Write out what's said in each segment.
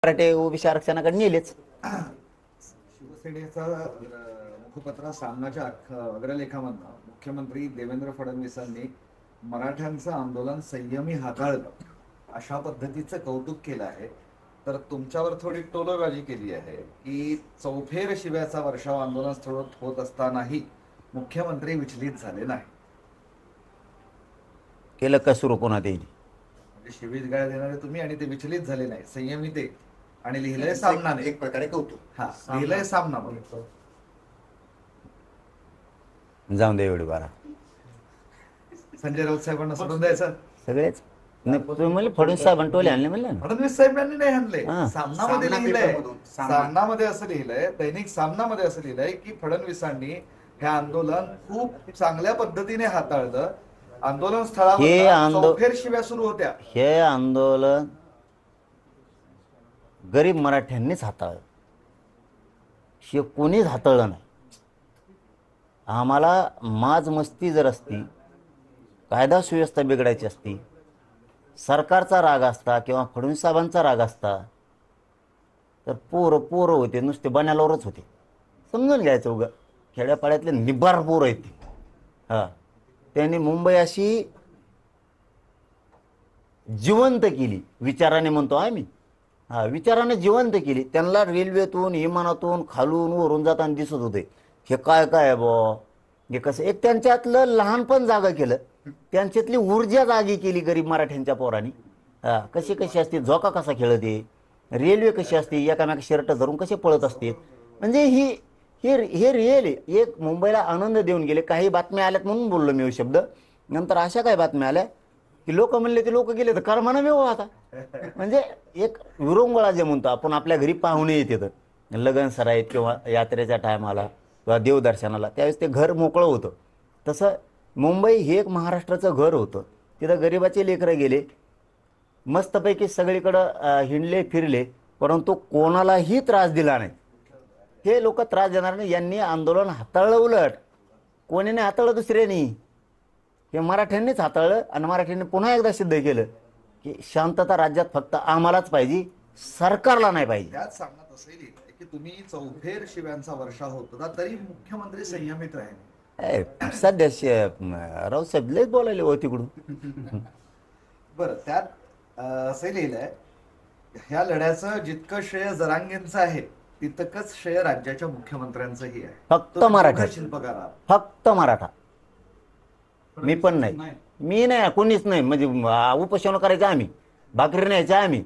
मराठे OBC आरक्षणाकडे नेलेच. शिवसेनेचा मुखपत्र सामनाच्या अग्रलेखामधनं मुख्यमंत्री देवेंद्र फडणवीसांनी मराठ्यांचं आंदोलन संयमी हाताळलं अशा पद्धतीचं कौतुक केलं आहे. तर तुमच्यावर थोडी टोलबाजी केली आहे की चौफेर शिव्याचा वर्षाव आंदोलन स्थळ होत असतानाही मुख्यमंत्री विचलित झाले नाही. केलं का सुरू कोणा देईल म्हणजे शिवीगाळ देणारे तुम्ही आणि ते विचलित झाले नाही, संयमी ते. आणि लिहिलंय सामनाने, एक प्रकारे कौतुक. हा लिहिलंय सामना. जाऊन दे एवढी बारा संजय राऊत साहेबांना सोडून द्यायचं सगळेच. नाही तुम्ही म्हणले फडणवीस साहेब टोले आणले म्हणले ना. फडणवीस साहेबांनी नाही आणले. हा. सामनामध्ये सामना लिहिलंय, पेपरमधून. सामनामध्ये असं लिहिलंय, दैनिक सामनामध्ये असं लिहिलंय की फडणवीसांनी हे आंदोलन खूप चांगल्या पद्धतीने हाताळलं. आंदोलन स्थळावर चौफेर शिव्या सुरू होत्या. हे आंदोलन गरीब मराठ्यांनीच हाताळलं, हे कोणीच हाताळलं नाही. आम्हाला माज मस्ती जर असती, कायदा सुव्यवस्था बिघडायची असती, सरकारचा राग असता किंवा फडणवीस साहेबांचा राग असता तर पोरं होते नुसते बनायलावरच होते. समजून घ्यायचं. उगा खेड्यापाड्यातले निब्बार पोरं आहेत ते. हां, त्यांनी मुंबई अशी जिवंत केली विचाराने, म्हणतो आम्ही. हा, विचाराने जिवंत केली. त्यांना रेल्वेतून विमानातून खालून वरून जाताना दिसत होते. हे काय आहे बॉ, हे कसं. एक त्यांच्यातलं लहानपण जागा केलं, त्यांच्यातली ऊर्जा जागी केली गरीब मराठ्यांच्या पोरांनी. हा, कशी असते, झोका कसा खेळते, रेल्वे कशी असते, एकामेका शर्ट धरून कसे पळत असते. म्हणजे हे रिअल आहे. एक मुंबईला आनंद देऊन गेले. काही बातम्या आल्यात म्हणून बोललो मी शब्द. नंतर अशा काही बातम्या आल्या की लोक म्हणले ते लोक गेले तर कर्मानं वेव आता. म्हणजे एक विरंगुळा जे म्हणतो आपण, आपल्या घरी पाहुणे येते तर लग्न सराईत किंवा यात्रेच्या टायमाला किंवा देवदर्शनाला, त्यावेळेस ते घर मोकळं होतं. तसं मुंबई हे एक महाराष्ट्राचं घर होतं. तिथं गरिबाचे लेकरं गेले, मस्तपैकी सगळीकडं हिंडले फिरले, परंतु कोणालाही त्रास दिला नाही. हे लोक त्रास देणार नाही. यांनी आंदोलन हाताळलं. उलट कोणी नाही हाताळलं, दुसऱ्यांनी. हे मराठ्यांनीच हाताळलं. आणि मराठ्यांनी पुन्हा एकदा सिद्ध केलं की शांतता राज्यात फक्त आम्हालाच पाहिजे, सरकारला नाही पाहिजे. त्याच सामनात असंही लिहिलंय की तुम्ही चौफेर शिव्यांचा वर्षाव होत होता तरी मुख्यमंत्री संयमित राहिले. सध्या रावसाहेब लयच बोलायले हो तिकडून. बरं, त्यात असंही लिहिलंय, ह्या लढ्याचं जितकं श्रेय जरांगेंचं आहे तितकंच श्रेय राज्याच्या मुख्यमंत्र्यांचंही आहे. फक्त तुम्ही मराठा, दोघं शिल्पकार आहात. फक्त मराठा. मी पण नाही, मी नाही, कोणीच नाही. म्हणजे उपोषण करायचं आम्ही, भाकरी न्यायचं आम्ही.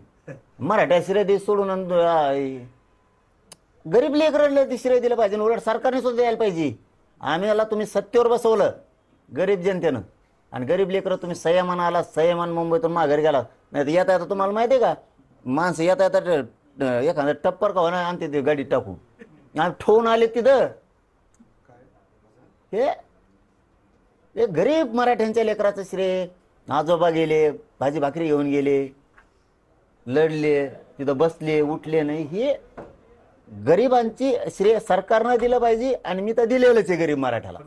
मराठा श्रेय दे सोडून गरीब लेकरांना ते श्रेय दिलं पाहिजे. उलट सरकारने सुद्धा द्यायला पाहिजे. आम्ही याला तुम्ही सत्तेवर बसवलं गरीब जनतेनं, आणि गरीब लेकरं तुम्ही संयमान आला, संयमान मुंबईतून माघारी गेला. नाही तर येता येता तुम्हाला माहिती आहे का, माणसं येता येता एखादं टप्पर का होणार आणते ते गाडी टाकून, आम्ही ठेवून आले तिथं. हे गरीब मराठ्यांच्या लेकराचं श्रेय. आजोबा गेले, भाजी भाकरी घेऊन गेले, लढले, तिथं बसले, उठले नाही. हे गरिबांची श्रेय सरकारनं दिलं पाहिजे. आणि मी तर दिलेलंच आहे गरीब मराठ्याला.